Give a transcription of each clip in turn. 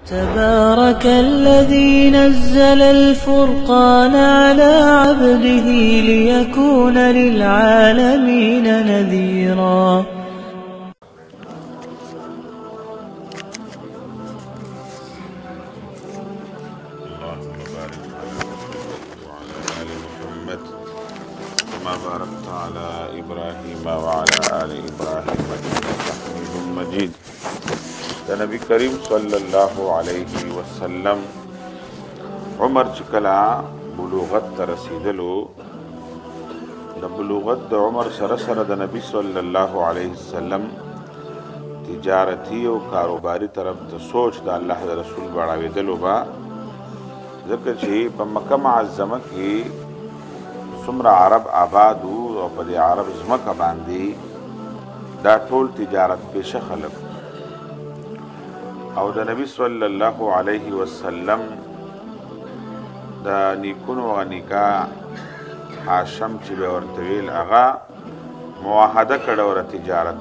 تبارك الذي نزل الفرقان على عبده ليكون للعالمين نذيرا. اللهم بارك على آل محمد كما باركت على إبراهيم وعلى آل إبراهيم إنك حميد مجيد. نبی کریم صلی اللہ علیہ وسلم عمر چکلا بلوغت ترسیدلو د بلوغت د عمر سره سره د نبی صلی الله علیه وسلم تجارتی او کاروباری طرف ته سوچ د الله د رسول بڑاویدلو با ځکه چې په مکه معظمه کې څومره عرب آباد او په دې عرب ځمکه باندې دا ټول تجارت پیشه خلک او د نبی صلی الله علیه وسلم د نیکونو او نکاح هاشم چې به ورته ویل هغه معاهده کړه ور تجارت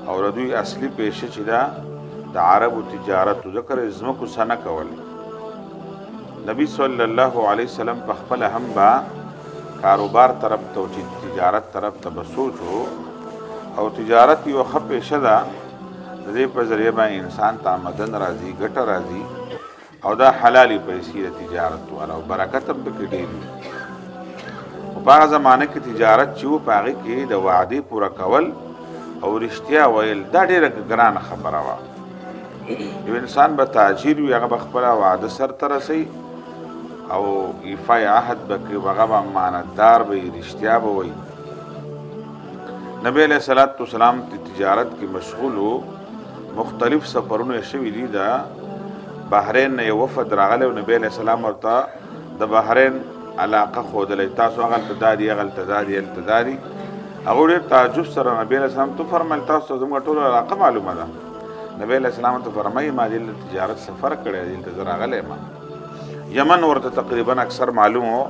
او دوی اصلي پیشه چې دا د عربو تجارت ذکر زمکو سنه کول. نبی صلی الله علیه وسلم په خپل هم با کاروبار طرف ته او تجارت طرف ته بسوچو او تجارت یو ښه پیشه ده د دې په ذریعه باندې انسان ته آمدن راځي ګټه راځي او دا حلالي پیسې د تجارت والا او برکت هم پکې ډېر وي. په هغه زمانه کې تجارت چې و په هغې کې د وعدې پوره کول او رښتیا ویل دا ډېره ګرانه خبره وه. یو انسان به تاجر وي هغه به خپله وعده سرته رسوي او ایفای عهد به کوي هغه به امانتدار به وي رښتیا به وایي. نبی علیه صلات وسلام تجارت کې مشغول و. مختلف سفرونه شوي دي. د بحرین نه یو وفد راغلی او نبی علیه السلام ورته د بحرین علاقه ښودلی تاسو هغلته دا دي هغلته دا دي هلته دا دي. هغوی ډېر تعجب سره نبی علیه السلام ته فرمیل تاسو ته زموږ ټوله علاقه معلومه ده. نبی علیه السلام ته فرمایي ما دلته تجارت سفر کړی دی دلته زه راغلی یم. یمن ورته تقریبا اکثر معلوم و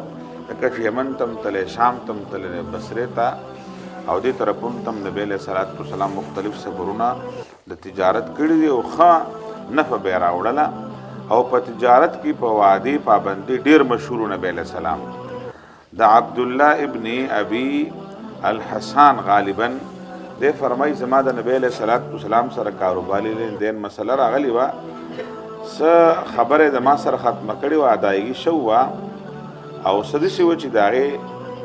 لکه چې یمن ته م تللی شام ته م تللی بصرې ته او دې طرفونو ته نبی علیه صلات وسلام مختلف سفرونه د تجارت کړي دي او ښه نفع به یې راوړله او په تجارت کې په وعدې پابندي ډېر مشهور نبی علیه السلام. د عبدالله ابن ابي الحسان غالبا دی فرمایي زما د نبی علیه صلات وسلام سره کاروباري لیندین مسله راغلې وه څه خبره یې زما سره ختمه کړې وه ادایګي شوي وه او څه داسې وه چې د هغې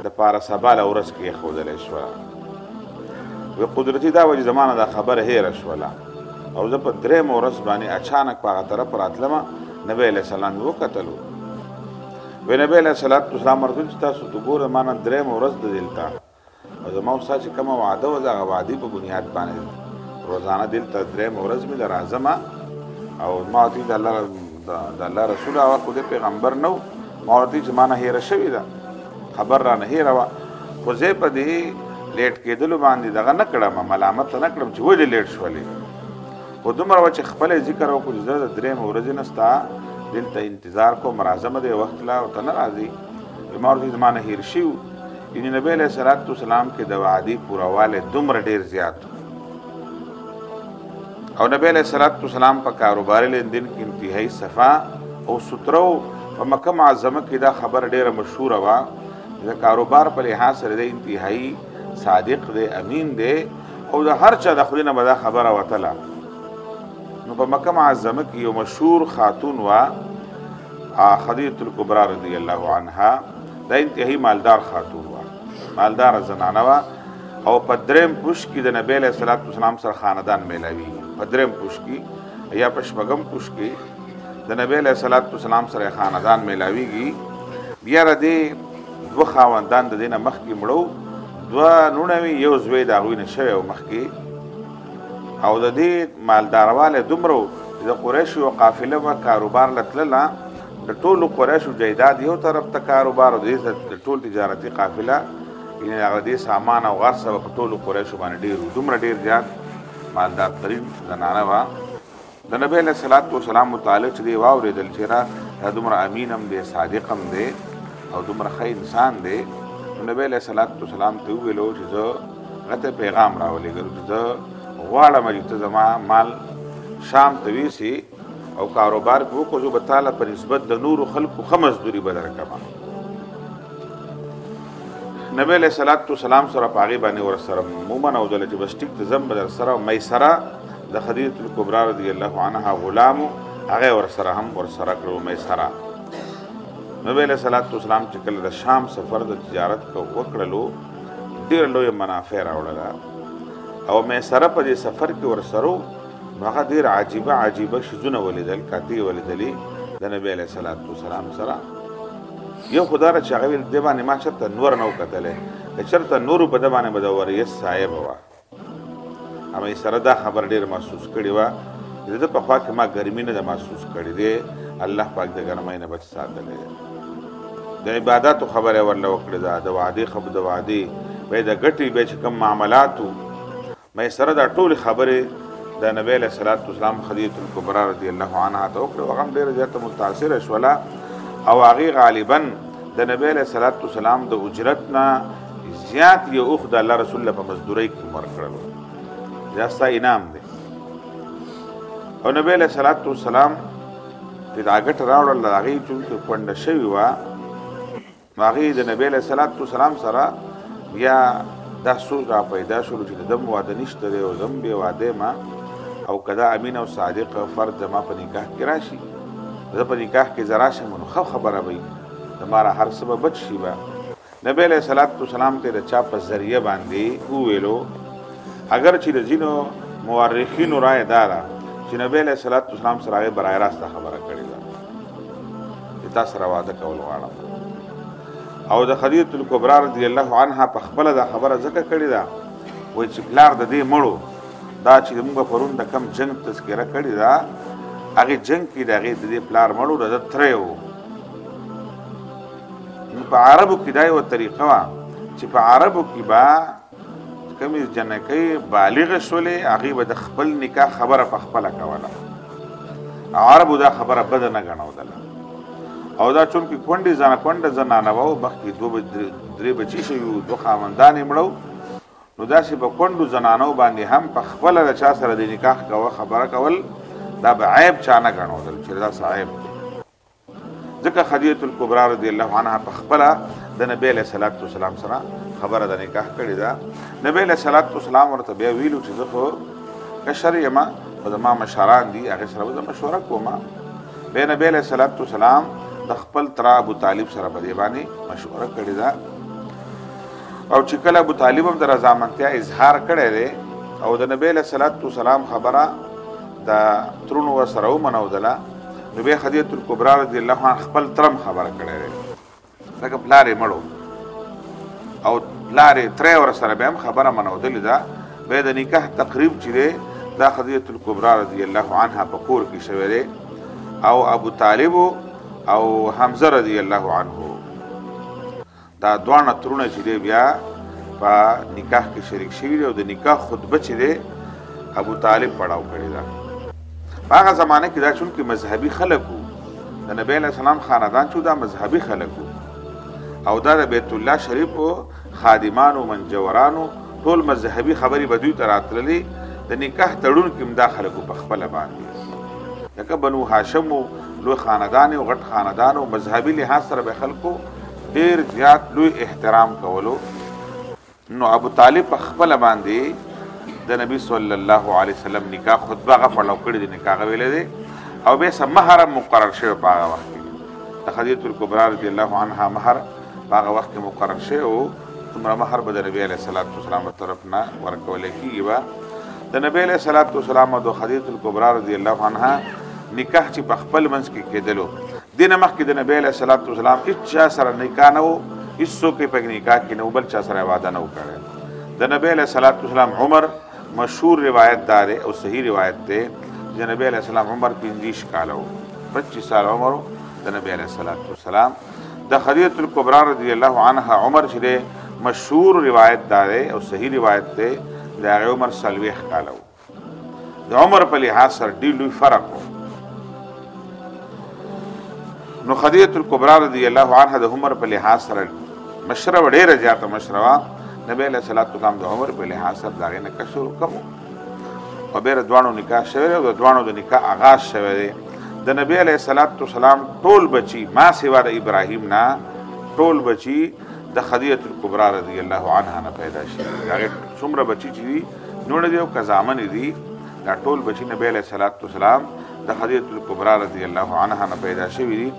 دپاره سبا له ورځ کې ایښودلی شوه. وی قدرتي دا وجه زمانه دا خبره هیره شوله او زه په درېیمه ورځ باندې اچانک په هغه طرف راتلمه نبی علیه السلام یې وکتلو. وی نبی علیه صلات وسلام ورته چې تاسو ته ګوره ما نن درېیمه ورځ د دلته او زما او ستا چې کومه وعده وه د هغه وعدې په بنیاد باندې روزانه دلته درېیمه ورځ مې د راځمه او ما ورته د الله رسول هغه خو د پیغمبر نه و ما ورته چې ما نه هیره شوې ده خبر رانه هیره وه خو زه په دې لیټ کېدلو باندې دغه نه کړم ملامت نه کړم چې ولې لیټ شولې خو دومره وه چې خپله ذکر وکړو چې زه د درېیمه ورځې نه ستا دلته انتظار کوم راځمه دی وخت لا ورته نه راځي ما ورته زما نه هیر شوي یعنې نبی علیه صلات وسلام کې د وعدې پورووالی دومره ډېر زیات او نبی علیه صلات وسلام په کاروباري لیندین کې انتهایي صفا او ستره په مکه معظمه کې دا خبره ډېره مشهوره وه د کاروبار په لحاظ سره دی انتهایي صادق دی امین دی او د هر چا د خولې نه به دا خبره وتله. نو په مکه معظمه کې یو مشهور خاتون وه خدیجة الکبرا رضی الله عنها دا انتهایي مالدار خاتون وه مالداره زنانه وه او په درېیم پوش کې د نبی علیه صلات وسلام سره خاندان میلاویږي. په درېیم پوش کې یا په شپږم پوش کې د نبی علیه صلات وسلام سره خاندان میلاویږي. بیا د دې دوه خاوندان د دې نه مخکې مړو دوه لوڼه وي یو زوی د هغوی نه شوی و مخکې او د دې مالداروالی دومره و چې د قریشو یو قافله به کاروبار له تلله د ټولو قریشو جایداد یو طرف ته کاروبار او د ټول تجارتي قافله یعنې هغه دې سامان او غرصه به په ټولو قریشو باندې ډېر و دومره ډېر زیات مالدار ترین زنانه وه. د نبی علیه صلات وسلام متعلق چې دی واورېدل چې دا دومره امین هم دی صادق هم دی او دومره ښه انسان دی. نبی علیه صلات وسلام ته وویلو چې زه هغه ته پیغام راولېږلو چې زه غواړم چې ته زما مال شام تویسی او کاروبار کو کو جو بتاله په نسبت د نور خلقو خمزدوري بدر کما نبی علیہ الصلوۃ والسلام سره پاغي باندې ور سره مومن او دلته بسټیک ته زم بدر سره میسره د خدیجه کبرا رضی الله عنها غلام هغه ور سره هم ور سره کړو میسره نبی علیہ الصلوۃ والسلام چې کله د شام سفر د تجارت کو وکړلو ډیر لوی منافع راوړل او میسره په دې سفر کې ور سره هغه ډیر عجیبه شذونه ولیدل کاتی ولیدلی د نبی علیہ الصلوۃ والسلام سره یو خدای را چې هغه د باندې ما چرته نور نو کتلې چرته نور په د باندې بدور یې صاحب وا اما سره دا خبر ډیر محسوس کړي وا د په خوا کې ما ګرمي نه محسوس کړي دي الله پاک د ګرمۍ نه بچ ساتلې د عبادت خبره ورله وکړه د وعده خبر د وعده به د ګټي به کم معاملاتو مې سره دا ټول خبره د نبی علیہ الصلوۃ والسلام خدیجه کبرا رضی الله عنها ته وکړه هغه ډیر زیات متاثر شولا او هغه غالبا د نبی علیہ الصلوۃ والسلام د اجرت نه زیات یو اوخ د الله رسول الله په مزدوري کې مر کړو ځاستا انعام دی او نبی علیہ الصلوۃ والسلام د داګټ راوړل هغه چې پوند شوی وا هغه د نبی علیہ الصلوۃ والسلام سره بیا دا سوز را پیدا شول چې دم واده نشته دی او دم به واده ما او کدا امین او صادق فرد ما په نکاح کې راشي زه په نکاح کې زرا شم خو خبره وي تمہارا هر سبب بچ شي با نبی علیہ الصلوۃ والسلام ته د چا په ذریعہ باندې ویلو اگر چې د جنو مورخین رائے دارا چې نبی علیہ الصلوۃ والسلام سره برای راست خبره کړې ده چې تاسو را واده کول غواړم او د خدیجه کبرا رضی الله عنها په خپل دا خبره ذکر کړې ده وای چې پلار د دې مړو دا چې موږ پرون د کم جنگ تذکرہ کړې ده هغه جنگ کې دغه د دې پلار مړو د ترېو په عربو کې دا یو طریقه وا چې په عربو کې با کمی جنکې بالغ شولې هغه به د خپل نکاح خبره په خپل کوله عربو دا خبره بد نه غنودله او دا چون کې کونډې زنانه وو بخې دوه درې بچی شي دوه خاوندان مړو نو دا چې په کونډو زنانو باندې هم په خپل د چا سره د نکاح کوه خبره کول دا به عیب چانه غنودل چې دا صاحب ځکه خدیجه کبرا رضی الله عنها په خپل د نبی علیہ الصلوۃ والسلام سره خبره د نکاح کړی دا نبی علیہ الصلوۃ والسلام ورته بیا ویلو چې زه خو کشر یما او ما مشران دي هغه سره د مشوره کوم به نبی علیہ الصلوۃ والسلام د خپل تر ابو طالب سره په دی باندې مشوره کړی دا او چې کله ابو طالب هم د رضامندیا اظهار کړی دی او د نبی علیہ الصلوۃ والسلام خبره د ترونو سره ومنودله نو به خدیجه کبرا رضی الله عنها خپل ترم خبره کړی دی لکه پلارې مړو او پلارې ترې ور سره به هم خبره منودلې ده به د نکاح تقریب چې دی دا خدیجه کبرا رضی الله عنها په کور کې شوی دی او ابو طالب او حمزه رضی الله عنه دا دوانه ترونه چې دی بیا په نکاح کې شریک شوی دی او د نکاح خطبه چې دی ابو طالب پڑھاو کړی دا هغه زمانه کې دا چون کې مذهبي خلکو د نبی علیہ السلام خاندان چې دا مذهبي خلکو او دا د بیت الله شریف خادمانو منجورانو ټول مذهبي خبري بدوی تر اتللي د نکاح تړون کې مداخله کو په خپل باندې لکه بنو هاشم لوی خاندان او غټ خاندان او مذهبي لحاظ سره به خلکو ډیر زیات لوی احترام کولو نو ابو طالب په خپل باندې د نبی صلی الله علیه وسلم نکاح خطبه غفړو کړی د نکاح ویلې دي او به سم مہر مقرر شوی په هغه وخت کې د خدیجه کبرا رضی الله عنها مہر په هغه وخت کې مقرر شوی او تمره مہر به د نبی علیہ الصلوۃ والسلام طرف نه ورکول کیږي د نبی علیہ الصلوۃ والسلام او خدیجه کبرا رضی الله عنها نکاح چې په خپل منځ کې کېدلو دینه مخکې د نبی علیہ الصلوۃ والسلام هیڅ سره نکاح نه وو هیڅ کې په نکاح کې نه بل چا سره وعده نه وکړ د نبی علیہ الصلوۃ والسلام عمر مشهور روایت دار او صحیح روایت ده چې نبی علیہ السلام عمر 25 کال او 25 سال عمر د نبی علیہ الصلوۃ والسلام د خدیجه کبرا رضی الله عنها عمر چې مشهور روایت دار او صحیح روایت ده د عمر 40 کال او د عمر په لحاظ سره ډیر لوی فرق نو خدیجه کبرا رضی الله عنها د عمر په لحاظ سره مشره ډیره زیاته مشره نبی علیہ الصلوۃ والسلام د عمر په لحاظ سره داغه نه کشور کوم او بیر دوانو نکاح شوی او د دوانو د نکاح آغاز شوی دی د نبی علیه الصلاۃ والسلام ټول بچی ما سوا د ابراهیم نه ټول بچی د خدیجه الکبرى رضی الله عنها نه پیدا شي هغه څومره بچی چې نور دی او کزامن دي دا ټول بچی نبی علیه الصلاۃ والسلام د خدیجه الکبرى رضی الله عنها نه پیدا شوی دي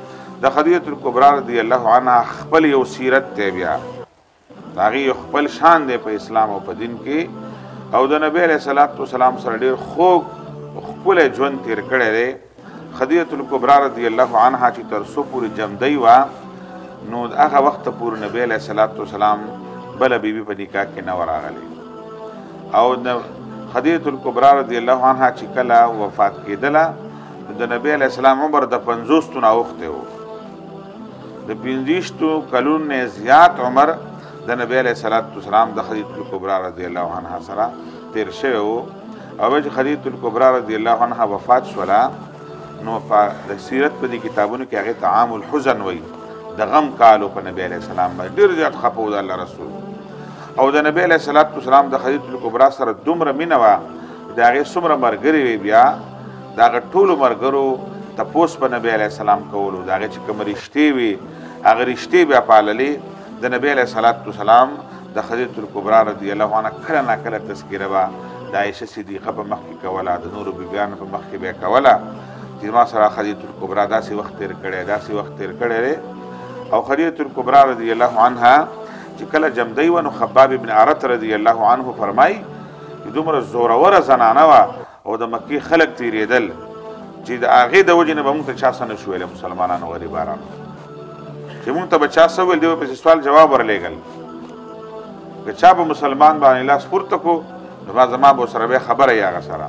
د خدیجه الکبرى رضی الله عنها خپل یو سیرت ته بیا هغه خپل شان دی په اسلام او په دین کې او د نبی علیه الصلاۃ والسلام سره ډیر خوږ خپل ژوند تیر کړی دی خدیجه الکبرى رضی الله عنها چې تر څو پورې جمدی وا نو هغه وخت پورې نبی علیه الصلاۃ والسلام بل بیبي په نکاح کې نه وراغلی او خدیجه الکبرى رضی الله عنها چې کله وفات کېدله د نبی علیه السلام عمر د 50 نه اوخته و د 50 کلونو نه زیات عمر د نبی علیه الصلاۃ والسلام د خدیجه الکبرى رضی الله عنها سره تیر شوی او چې خدیجه الکبرى رضی الله عنها وفات شوله نو په د سیرت په دې کتابونو کې هغه عام الحزن وای د غم کالو په نبی علیه السلام باندې ډیر زیات خپه و د الله رسول او د نبی علیه الصلاۃ والسلام د خدیجه الکبرى سره دومره مینه وه د هغې څومره مرګري وي بیا د هغه ټولو مرګرو تپوس په نبی علیه السلام کولو د هغې چې کوم رښتې وي هغه رښتې بیا پاللې د نبی علیه الصلاۃ والسلام د خدیجه الکبرى رضی الله عنها کله ناکله تذکیره به د عایشه صدیقه په مخ کې کوله د نورو بیبیانو په مخ کې به یې کوله چې ما سره خدیجه الکبرى داسې وخت تیر کړی داسې وخت تیر کړی او خدیجه الکبرى رضی الله عنها چې کله جمدی و نو خباب ابن عرت رضی الله عنه فرمای چې دومره زوروره زنانه وه او د مکې خلک تیرېدل چې د هغې د وجې نه به موږ ته چا څه نه شو ویلی مسلمانانو غریبانو چې موږ ته به چا څه ویل دی به پسې سوال جواب ورلیږل که چا به مسلمان باندې لاس پورته کو نو زما به ورسره بیا خبره یې هغه سره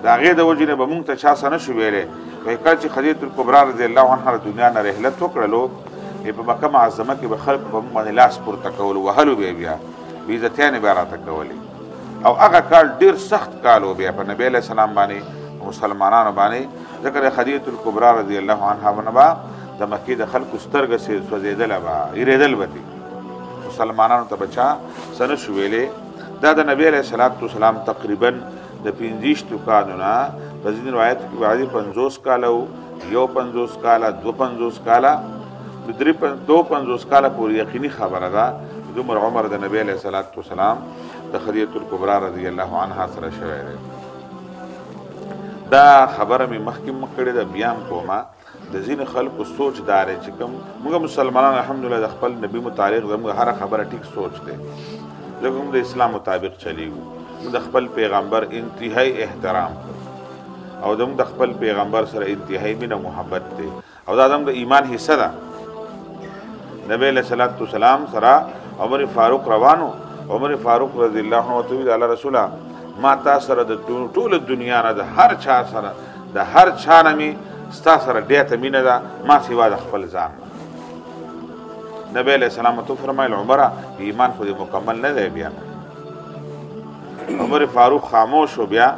د هغې د وجې نه به موږ ته چا څه نه شو ویلی وایي کله چې خدیجه الکبرى رضی الله عنها د دنیا نه رحلت وکړلو په مکه معظمه کې به خلک په موږ باندې لاس پورته کول وهلو به بیا بېعزتیانې به راته کولې او هغه کال ډېر سخت کال و بیا په نبی علیه السلام باندې مسلمانانو باندې ځکه د خدیجه الکبرى رضی الله عنها نه به د مکې د خلکو سترګه سوځېدله به هېرېدل به دي مسلمانانو ته به چا څه نه شو ویلی دا د نبی علیه الصلاۃ والسلام تقریبا د 50 کالو نه په ځینې روایتو کې بعضې 50 کاله و 51 کاله 52 کاله د 52 کاله پورې یقیني خبره ده دومره عمر د نبی علیه الصلاۃ والسلام د خدیجه الکبرى رضی الله عنها سره شوی دی دا خبره مې مخکې کړې ده بیا هم کومه د ځینې خلکو سوچ دا دی چې کوم موږ مسلمانان الحمدلله د خپل نبي متعلق زموږ هره خبره ټیک سوچ دی ځکه موږ د اسلام مطابق چلیږو موږ د خپل پیغمبر انتهایی احترام او زموږ د خپل پیغمبر سره انتهایی مینه محبت دی او دا زموږ د ایمان حصه ده نبی علیه الصلاۃ والسلام سره عمر فاروق روانو عمر فاروق رضی الله عنه ورته ویل الله رسوله ما تا سره د ټوله دنیا نه د هر چا سره د هر چا نه مې ستا سره ډېره مینه ده ما سوا د خپل ځان نه نبی علیه السلام ته فرمایل عمره ایمان خو دې مکمل نه دی بیا عمر فاروق خاموش و بیا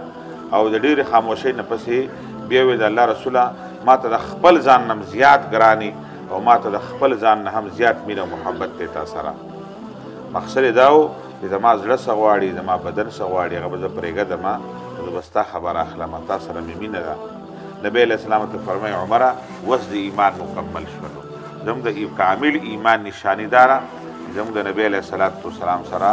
او د ډېرې خاموشۍ نه پسې بیا ویل د الله رسوله ما ته د خپل ځان نه زیات ګراني او ما ته د خپل ځان نه هم زیات مینه محبت دی تا سره مقصد یې دا و چې زما زړه څه غواړي زما بدن څه غواړي هغه به زه پرېږدم زه به ستا خبره اخلم تا سره مې مینه ده نبی علیه السلام ته فرمایي عمره اوس د ایمان مکمل شولو زموږ د کامل ایمان نشاني دا ده چې زموږ د نبی علیه الصلاۃ والسلام سره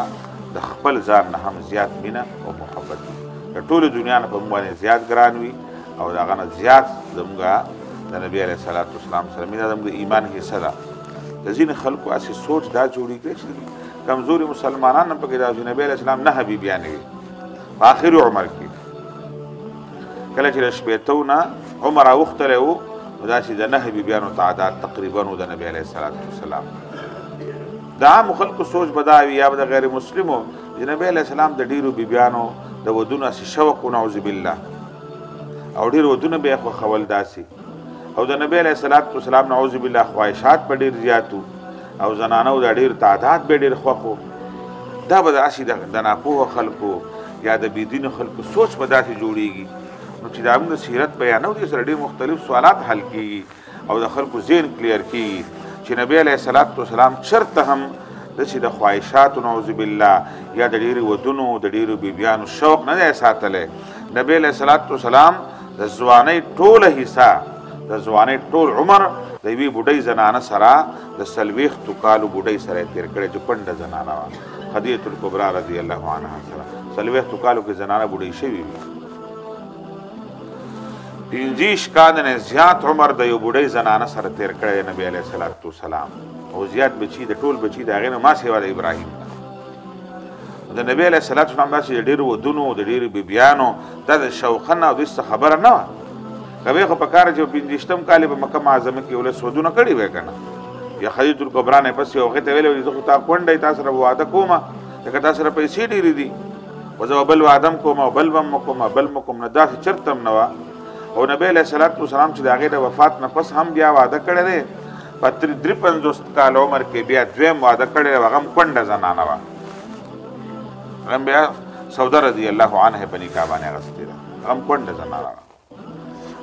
د خپل ځان نه هم زیات مینه او محبت وي د ټولې دنیا نه په موږ باندې زیات ګران وي او د هغه نه زیات زموږ د نبی علیه الصلاۃ والسلام سره مینه زموږ د ایمان حصه ده د ځینې خلکو هسې سوچ دا جوړي کړی چې کمزوري مسلمانان هم پکې دا چې نبی علیه السلام 9 بیبیانې وي په آخري عمر کې کله چې د شپېتو نه عمر اوښتلی و نو داسې د 9 بیبیانو تعداد تقریبا و د نبی علیه الصلاۃ والسلام د عامو خلکو سوچ به دا وي یا به د غیر مسلمو چې نبی علیه السلام د ډېرو بیبیانو د ودونو هسې شوق و نعوذ بالله او ډېر ودونه به یې خوښول داسې او د نبی علیه الصلاۃ والسلام نعوذ بالله خواهشات به ډېر زیات و او زنانو د ډېر تعداد به ډېر خوښ و دا به داسې د ناپوهه خلکو یا د بېدینو خلکو سوچ به داسې جوړېږي نو چې دا موږ د سیرت بیانو دې سره ډېر مختلف سوالات حل کېږي او د خلکو ذهن کلیر کېږي چې نبی علیه الصلاۃ والسلام چرته هم داسې د خواهشاتو نعوذ بالله یا د ډېرو ودونو د ډېرو بیبیانو شوق نه دی ساتلی نبی علیہ الصلوۃ والسلام د ځوانۍ ټوله حصہ د ځوانۍ ټول عمر د یوې بوډۍ زنانه سره د 40 کالو بوډۍ سره تیر کړی چې کونډه زنانه وه خدیجة الکبرا رضی الله عنها سره 40 کالو کې زنانه بوډۍ شوې وي 50 کاله نه زیات عمر د یو بوډۍ زنانه سره تیر کړی نبی علیہ الصلوۃ والسلام او زیات بچی د ټول بچی د هغې نه ما سیوا د ابراهیم د نبی علیہ الصلوۃ والسلام داسې د ډېرو ودونو د ډېرو بیبیانو دا د شوقه نه او د څه خبره نه وه هغې خو په کار چې 50 کال په مکه معظمه کې ولس ودونه کړي وی که نه یا خدیجة الکبرا نه پسې هغې ته ویلی زه خو تا کونډه تا سره واده کوم ځکه تا سره پیسې ډېرې دي خو زه بل واده م کوم او بل به م کوم بل م کوم نه داسې چرته هم نه وه او نبی علیہ الصلوۃ والسلام چې د هغې د وفات نه پس هم بیا واده کړی دی په 53 کال عمر کې بیا دویم واده کړی دی هغه هم کونډه زنانه وه هغه هم بیا سوده رضی الله عنها په نکاح باندې اخیستې ده هغه هم کونډه زنانه وه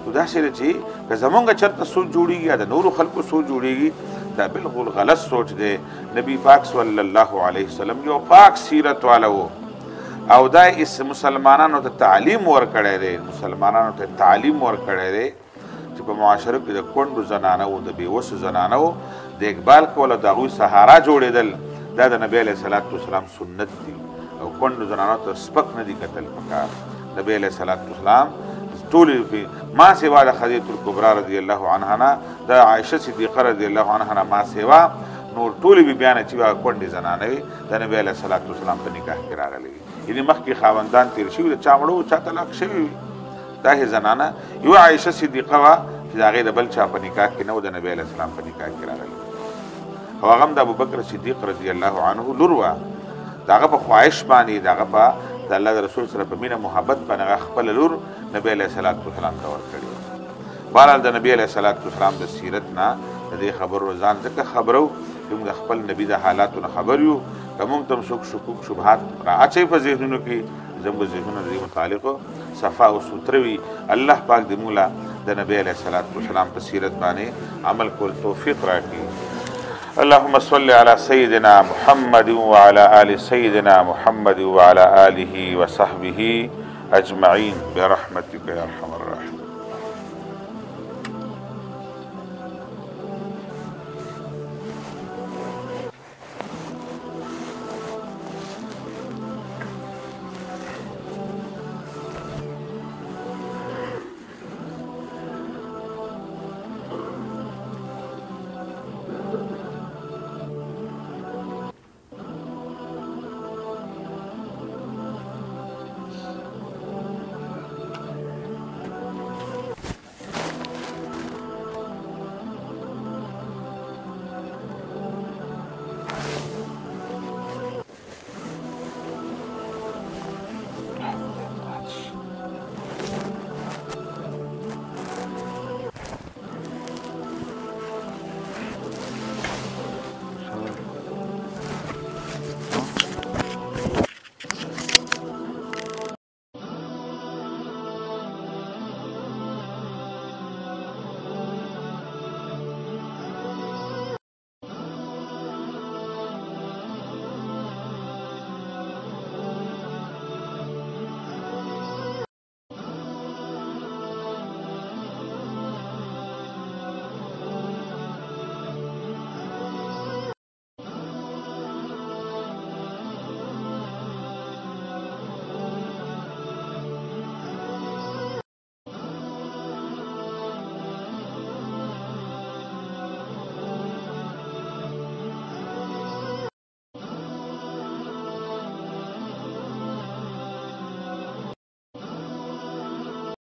نو داسې ده چې که زمونږ چېرته سوچ جوړېږي یا د نورو خلکو سوچ جوړېږي دا بالکل غلط سوچ دی نبی پاک صلی الله علیه وسلم یو پاک سیرت والا و او دا مسلمانانو ته تعلیم ورکړی دی مسلمانانو ته تعلیم ورکړی دی چې په معاشره کې د کونډو زنانو د بېوسو زنانو د اقبال کول او د هغوی سهارا جوړېدل دا د نبی علیه الصلوۃ والسلام سنت دي او کونډو زنانو ته سپک نه دي کتل پکار نبی علیه الصلوۃ والسلام ټولې ما سوا د خدیجة الکبرا رضی الله عنها نه د عایشه صدیقه رضی الله عنها نه ما سوا نور ټولې بیبیانې چې هغه کونډې زنانه وي د نبی علیه الصلوۃ والسلام په نکاح کې راغلې وي یعنې مخکې خاوندان تېر شوي د چا مړه چا طلاق شوي وي دا یې زنانه یو عایشه صدیقه وه چې د هغې د بل چا په نکاح کې نه و د نبی علیه السلام په نکاح کې راغلې او هغه هم د ابوبکر صدیق رضی الله عنه لور وه د هغه په خواهش باندې د هغه په د الله د رسول سره په مینه محبت باندې هغه خپله لور نبی علیه الصلوۃ والسلام ته ورکړې بهرحال د نبی علیه الصلوۃ والسلام د سیرت نه د دې خبرو ځان ځکه خبرو چې موږ د خپل نبي د حالاتو نه خبر یو که موږ ته هم څوک شکوک شبهات را اچوي په ذهنونو کې زموږ ذهنونه د دې متعلق صفا او سوتره وي الله پاک دې موږ له د نبی علیه الصلوۃ والسلام په سیرت باندې عمل کول توفیق راکړي اللهم صل على سيدنا محمد وعلى آل سيدنا محمد وعلى آله وصحبه أجمعين برحمتك يا أرحم الراحمين.